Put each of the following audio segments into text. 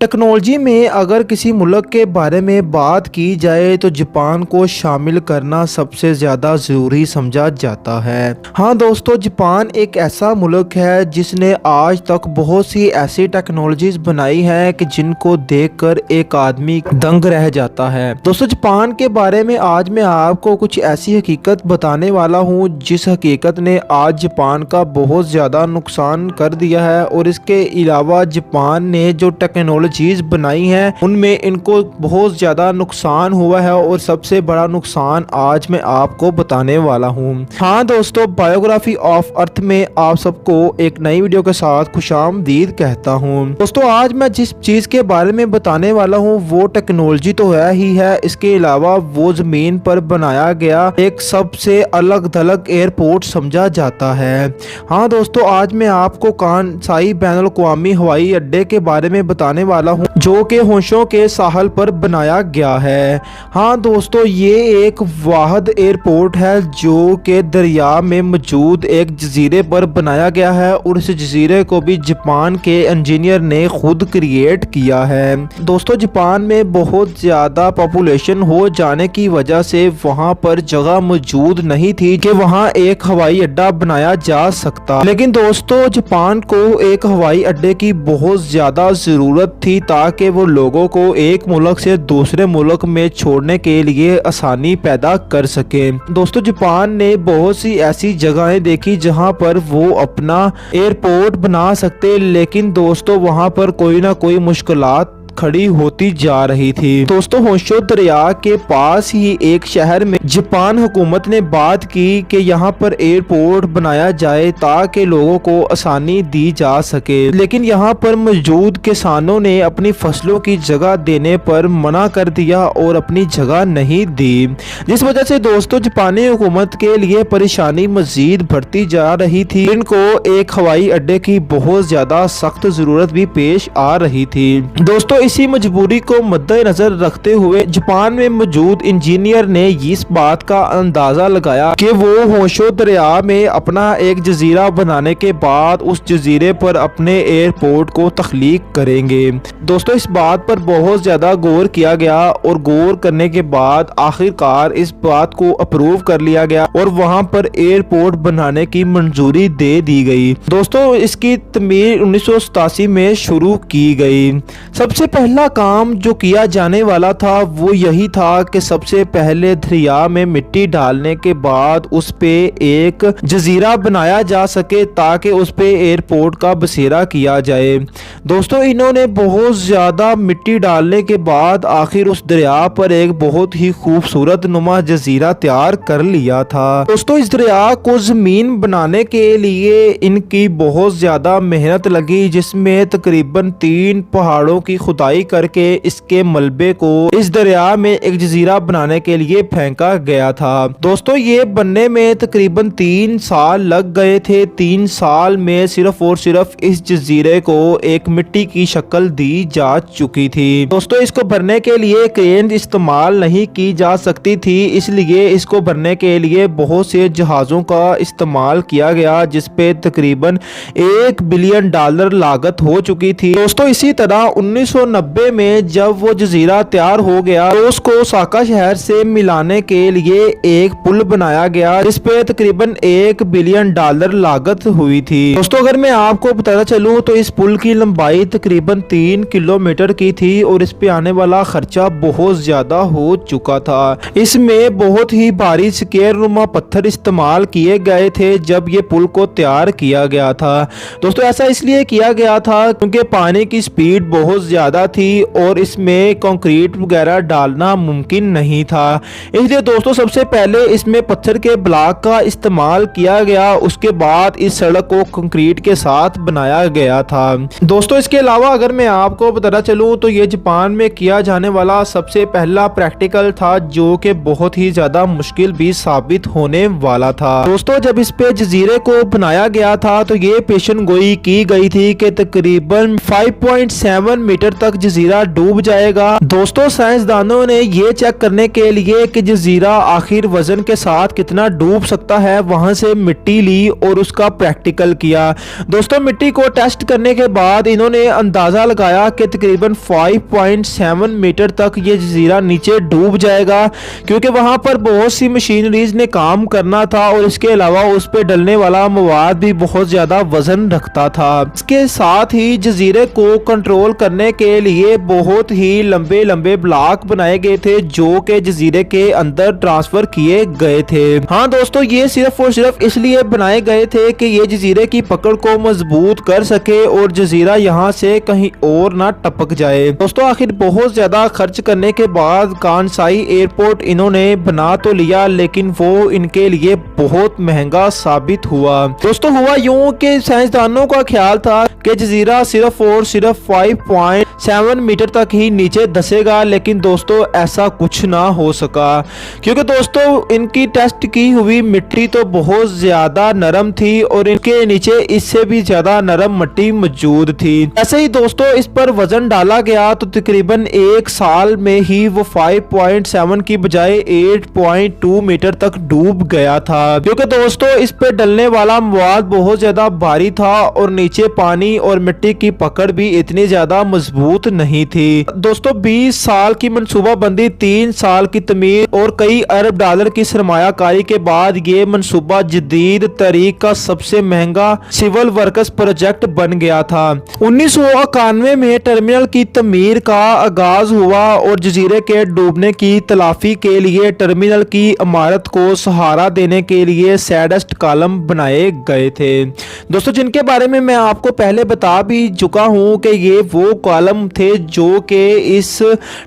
Technology में अगर किसी मुल्क के बारे में बात की जाए तो जापान को शामिल करना सबसे ज़्यादा ज़रूरी समझा जाता है। हाँ दोस्तों, जापान एक ऐसा मुल्क है जिसने आज तक बहुत सी ऐसी टेक्नोलॉजीज बनाई है कि जिनको देखकर एक आदमी दंग रह जाता है। दोस्तों, जापान के बारे में आज मैं आपको कुछ ऐसी हकीकत बताने वाला हूँ जिस हकीकत ने आज जापान का बहुत ज़्यादा नुकसान कर दिया है, और इसके अलावा जापान ने जो टेक्नोलॉजीज बनाई हैं उनमें इनको बहुत ज़्यादा नुकसान हुआ है, और सबसे बड़ा नुकसान आज मैं आपको बताने वाला हूँ। हाँ दोस्तों, बायोग्राफी ऑफ अर्थ में आप सबको एक नई वीडियो के साथ खुशामदीद कहता हूँ। दोस्तों, आज मैं जिस चीज़ के बारे में बताने वाला हूँ वो टेक्नोलॉजी तो है ही है, इसके अलावा वो ज़मीन पर बनाया गया एक सबसे अलग थलग एयरपोर्ट समझा जाता है। हाँ दोस्तों, आज मैं आपको कानसाई बैनुल अक़वामी हवाई अड्डे के बारे में बताने वाला हूँ जो कि होशों के साहल पर बनाया गया है। हाँ दोस्तों, ये एक वाहिद एयरपोर्ट है जो कि दरिया में मौजूद एक जजीरे पर बनाया गया है, और इस जजीरे को भी जापान के इंजीनियर ने खुद क्रिएट किया है। दोस्तों, जापान में बहुत ज़्यादा पॉपुलेशन हो जाने की वजह से वहाँ पर जगह मौजूद नहीं थी कि वहाँ एक हवाई अड्डा बनाया जा सकता। लेकिन दोस्तों, जापान को एक हवाई अड्डे की बहुत ज़्यादा ज़रूरत थी ताकि वो लोगों को एक मुल्क से दूसरे मुल्क में छोड़ने के लिए आसानी पैदा कर सके। दोस्तों, जापान ने बहुत सी ऐसी जगहें देखी जहां पर वो अपना एयरपोर्ट बना सकते, लेकिन दोस्तों वहां पर कोई ना कोई मुश्किलात खड़ी होती जा रही थी। दोस्तों, होशो दरिया के पास ही एक शहर में जापान हुकूमत ने बात की कि यहाँ पर एयरपोर्ट बनाया जाए ताकि लोगों को आसानी दी जा सके, लेकिन यहाँ पर मौजूद किसानों ने अपनी फसलों की जगह देने पर मना कर दिया और अपनी जगह नहीं दी, जिस वजह से दोस्तों जापानी हुकूमत के लिए परेशानी मजीद बढ़ती जा रही थी। इनको एक हवाई अड्डे की बहुत ज्यादा सख्त जरूरत भी पेश आ रही थी। दोस्तों, इसी मजबूरी को मद्देनजर रखते हुए जापान में मौजूद इंजीनियर ने इस बात का अंदाजा लगाया कि वो होशो दरिया में अपना एक जजीरा बनाने के बाद उस जजीरे पर अपने एयरपोर्ट को तख्लीक करेंगे। दोस्तों, इस बात पर बहुत ज्यादा गौर किया गया, और गौर करने के बाद आखिरकार इस बात को अप्रूव कर लिया गया और वहां पर एयरपोर्ट बनाने की मंजूरी दे दी गई। दोस्तों, इसकी तमीर 1987 में शुरू की गई। सबसे पहला काम जो किया जाने वाला था वो यही था कि सबसे पहले दरिया में मिट्टी डालने के बाद उस पे एक जजीरा बनाया जा सके ताकि उस पे एयरपोर्ट का बसेरा किया जाए। दोस्तों, इन्होंने बहुत ज़्यादा मिट्टी डालने के बाद आखिर उस दरिया पर एक बहुत ही खूबसूरत नुमा जजीरा तैयार कर लिया था। दोस्तों, इस दरिया को ज़मीन बनाने के लिए इनकी बहुत ज़्यादा मेहनत लगी, जिसमें तकरीबन 3 पहाड़ों की खुदाई करके इसके मलबे को इस दरिया में एक जजीरा बनाने के लिए फेंका गया था। दोस्तों, ये बनने में तकरीबन 3 साल लग गए थे। 3 साल में सिर्फ और सिर्फ इस जजीरे को एक मिट्टी की शक्ल दी जा चुकी थी। दोस्तों, इसको भरने के लिए क्रेन इस्तेमाल नहीं की जा सकती थी, इसलिए इसको भरने के लिए बहुत से जहाज़ों का इस्तेमाल किया गया, जिसपे तकरीबन $1 बिलियन लागत हो चुकी थी। दोस्तों, इसी तरह 1990 में जब वो जजीरा तैयार हो गया तो उसको ओसाका शहर से मिलाने के लिए एक पुल बनाया गया, जिस पे तकरीबन $1 बिलियन लागत हुई थी। दोस्तों, अगर मैं आपको बताना चलूं तो इस पुल की लंबाई तकरीबन 3 किलोमीटर की थी, और इस पे आने वाला खर्चा बहुत ज्यादा हो चुका था। इसमें बहुत ही भारी स्क्वायर नुमा पत्थर इस्तेमाल किए गए थे जब ये पुल को तैयार किया गया था। दोस्तों, ऐसा इसलिए किया गया था क्योंकि पानी की स्पीड बहुत ज्यादा थी और इसमें कंक्रीट वगैरह डालना मुमकिन नहीं था, इसलिए दोस्तों सबसे पहले इसमें पत्थर के ब्लॉक का इस्तेमाल किया गया। उसके बाद इस सड़क को कंक्रीट के साथ बनाया गया था। दोस्तों, इसके अलावा अगर मैं आपको बताना चलूं तो ये जापान में किया जाने वाला सबसे पहला प्रैक्टिकल था जो कि बहुत ही ज्यादा मुश्किल भी साबित होने वाला था। दोस्तों, जब इस पे जजीरे को बनाया गया था तो ये पेशन गोई की गई थी कि तकरीबन 5.7 मीटर तक तक जजीरा डूब जाएगा। दोस्तों साइंसदानों ने ये चेक करने के लिए कि जजीरा आखिर वजन के साथ कितना डूब सकता है वहां से मिट्टी ली और उसका प्रैक्टिकल किया। दोस्तों मिट्टी को टेस्ट करने के बाद इन्होंने अंदाजा लगाया कि तकरीबन 5.7 मीटर तक ये जजीरा नीचे डूब जाएगा, क्योंकि वहां पर बहुत सी मशीनरीज ने काम करना था और इसके अलावा उस पर डलने वाला मवाद भी बहुत ज्यादा वजन रखता था। इसके साथ ही जजीरे को कंट्रोल करने के लिए बहुत ही लंबे लंबे ब्लॉक बनाए गए थे जो कि जजीरे के अंदर ट्रांसफर किए गए थे। हाँ दोस्तों ये सिर्फ और सिर्फ इसलिए बनाए गए थे कि ये जजीरे की पकड़ को मजबूत कर सके और जजीरा यहाँ से कहीं और ना टपक जाए। दोस्तों आखिर बहुत ज्यादा खर्च करने के बाद कानसाई एयरपोर्ट इन्होंने बना तो लिया, लेकिन वो इनके लिए बहुत महंगा साबित हुआ। दोस्तों हुआ यूं कि साइंसदानों का ख्याल था कि जजीरा सिर्फ और सिर्फ 5.7 मीटर तक ही नीचे धसेगा, लेकिन दोस्तों ऐसा कुछ ना हो सका, क्योंकि दोस्तों इनकी टेस्ट की हुई मिट्टी तो बहुत ज्यादा नरम थी और इनके नीचे इससे भी ज्यादा नरम मिट्टी मौजूद थी। ऐसे ही दोस्तों इस पर वजन डाला गया तो तकरीबन एक साल में ही वो 5.7 की बजाय 8.2 मीटर तक डूब गया था, क्योंकि दोस्तों इस पे डलने वाला मवाद बहुत ज्यादा भारी था और नीचे पानी और मिट्टी की पकड़ भी इतनी ज्यादा मजबूत नहीं थी। दोस्तों 20 साल की मंसूबाबंदी, 3 साल की तमीर और कई अरब डॉलर की सरमायाकारी के बाद ये मंसूबा जदीद तरीक का सबसे महंगा सिविल वर्क्स प्रोजेक्ट बन गया था। 1991 में टर्मिनल की तमीर का आगाज हुआ और जजीरे के डूबने की तलाफी के लिए टर्मिनल की इमारत को सहारा देने के लिए सैडेस्ट कॉलम बनाए गए थे। दोस्तों जिनके बारे में मैं आपको पहले बता भी चुका हूं कि ये वो कॉलम थे जो कि इस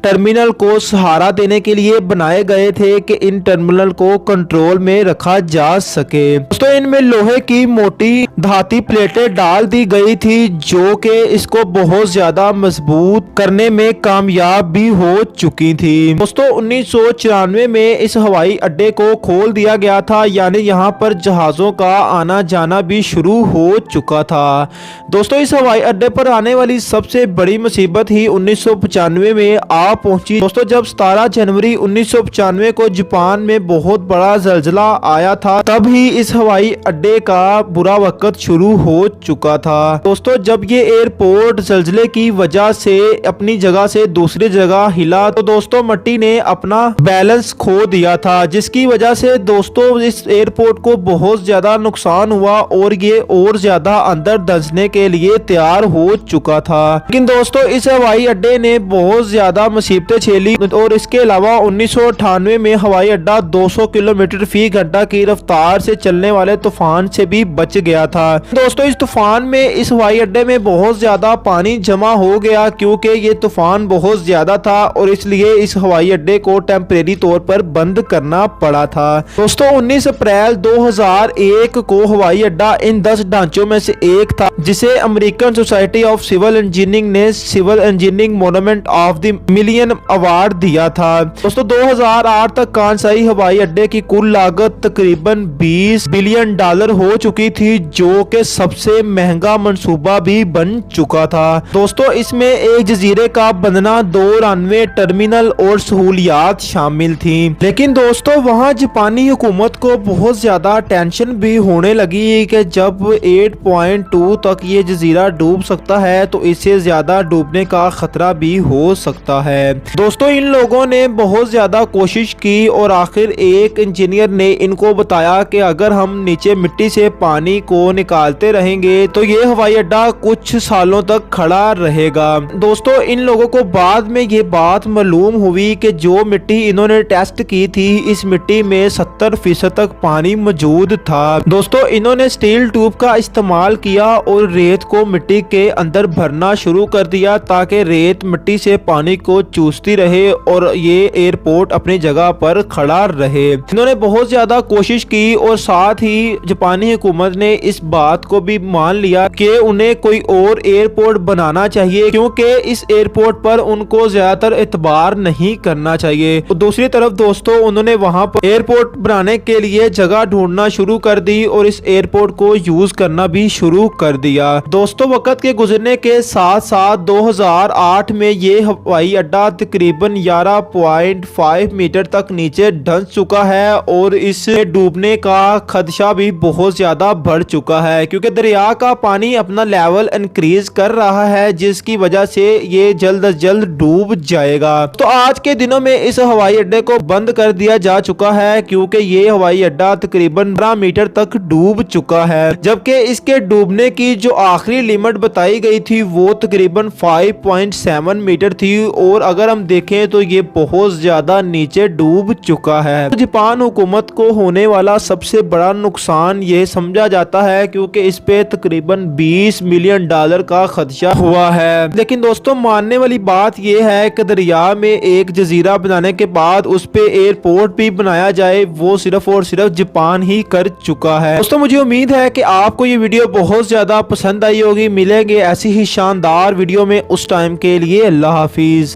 टर्मिनल को सहारा देने के लिए बनाए गए थे कि इन टर्मिनल को कंट्रोल में रखा जा सके। दोस्तों इनमें लोहे की मोटी धाती प्लेटें डाल दी गई थी जो कि इसको बहुत ज्यादा मजबूत करने में कामयाब भी हो चुकी थी। दोस्तों 1994 में इस हवाई अड्डे को खोल दिया गया था, यानी यहाँ पर जहाजों का आना जाना भी शुरू हो चुका था। दोस्तों इस हवाई अड्डे पर आने वाली सबसे बड़ी मुसीबत ही 1995 में आ पहुंची। दोस्तों जब 17 जनवरी 1995 को जापान में बहुत बड़ा जलजला आया था, तब ही इस हवाई अड्डे का बुरा वक्त शुरू हो चुका था। दोस्तों जब ये एयरपोर्ट जलजले की वजह से अपनी जगह से दूसरी जगह हिला तो दोस्तों मिट्टी ने अपना बैलेंस खो दिया था, जिसकी वजह से दोस्तों इस एयरपोर्ट को बहुत ज्यादा नुकसान हुआ और ये और ज्यादा अंदर धंसने के लिए तैयार हो चुका था। लेकिन दोस्तों इस हवाई अड्डे ने बहुत ज्यादा मुसीबतें झेली और इसके अलावा 1998 में हवाई अड्डा 200 किलोमीटर फी घंटा की रफ्तार से चलने वाले तूफान से भी बच गया था। दोस्तों इस तूफान में इस हवाई अड्डे में बहुत ज्यादा पानी जमा हो गया, क्योंकि ये तूफान बहुत ज्यादा था और इसलिए इस हवाई अड्डे को टेम्परेरी तौर पर बंद करना पड़ा था। दोस्तों 19 अप्रैल 2001 को हवाई अड्डा इन 10 ढांचों में से एक था जिसे American Society of Civil Engineering ने civil engineering monument of the million award दिया था। दोस्तों 2008 तक कानसाई हवाई अड्डे की कुल लागत तकरीबन 20 बिलियन डॉलर हो चुकी थी, जो कि सबसे महंगा मंसूबा भी बन चुका था। दोस्तों इसमें एक जजीरे का बनना, 2 रनवे, टर्मिनल और सहूलियात शामिल थी। लेकिन दोस्तों वहां जापानी हुकूमत को बहुत ज्यादा टेंशन भी होने लगी कि जब 8.2 तक ये जजीरा डूब सकता है तो इससे ज्यादा डूबने का खतरा भी हो सकता है। दोस्तों इन लोगों ने बहुत ज्यादा कोशिश की और आखिर एक इंजीनियर ने इनको बताया कि अगर हम नीचे मिट्टी से पानी को निकालते रहेंगे तो ये हवाई अड्डा कुछ सालों तक खड़ा रहेगा। दोस्तों इन लोगों को बाद में ये बात मालूम हुई कि जो मिट्टी इन्होंने टेस्ट की थी इस मिट्टी में 70% तक पानी मौजूद था। दोस्तों इन्होंने स्टील ट्यूब का इस्तेमाल किया और रेत को मिट्टी के अंदर भरना शुरू कर दिया ताकि रेत मिट्टी से पानी को चूसती रहे और ये एयरपोर्ट अपनी जगह पर खड़ा रहे। इन्होंने बहुत ज्यादा कोशिश की और साथ ही जापानी हुकूमत ने इस बात को भी मान लिया कि उन्हें कोई और एयरपोर्ट बनाना चाहिए, क्योंकि इस एयरपोर्ट पर उनको ज्यादातर एतबार नहीं करना चाहिए। तो दूसरी तरफ दोस्तों उन्होंने वहां पर एयरपोर्ट बनाने के लिए जगह ढूंढना शुरू कर दी और इस एयरपोर्ट को यूज करना भी शुरू कर दिया। दोस्तों वक्त के गुजरने के साथ साथ 2008 में ये हवाई अड्डा तकरीबन 11.5 मीटर तक नीचे धंस चुका है और इससे डूबने का खदशा भी बहुत ज्यादा बढ़ चुका है, क्योंकि दरिया का पानी अपना लेवल इंक्रीज कर रहा है, जिसकी वजह से ये जल्द अज जल्द डूब जाएगा। तो आज के दिनों में इस हवाई अड्डे को बंद कर दिया जा चुका है, क्योंकि ये हवाई अड्डा तकरीबन 12 मीटर तक डूब चुका है, जबकि इसके डूबने की जो आखिरी लिमिट बताई गई थी वो तकरीबन 5.7 मीटर थी, और अगर हम देखें तो ये बहुत ज्यादा नीचे डूब चुका है। तो जापान हुकूमत को होने वाला सबसे बड़ा नुकसान ये समझा जाता है, क्योंकि इस पे तकरीबन 20 मिलियन डॉलर का खदशा हुआ है। लेकिन दोस्तों मानने वाली बात यह है कि दरिया में एक जजीरा बनाने के बाद उस पे एयरपोर्ट भी बनाया जाए, वो सिर्फ और सिर्फ जापान ही कर चुका है। दोस्तों मुझे उम्मीद है कि आपको ये वीडियो बहुत ज्यादा पसंद आई होगी। मिलेंगे ऐसी ही शानदार वीडियो में, उस टाइम के लिए अल्लाह हाफिज।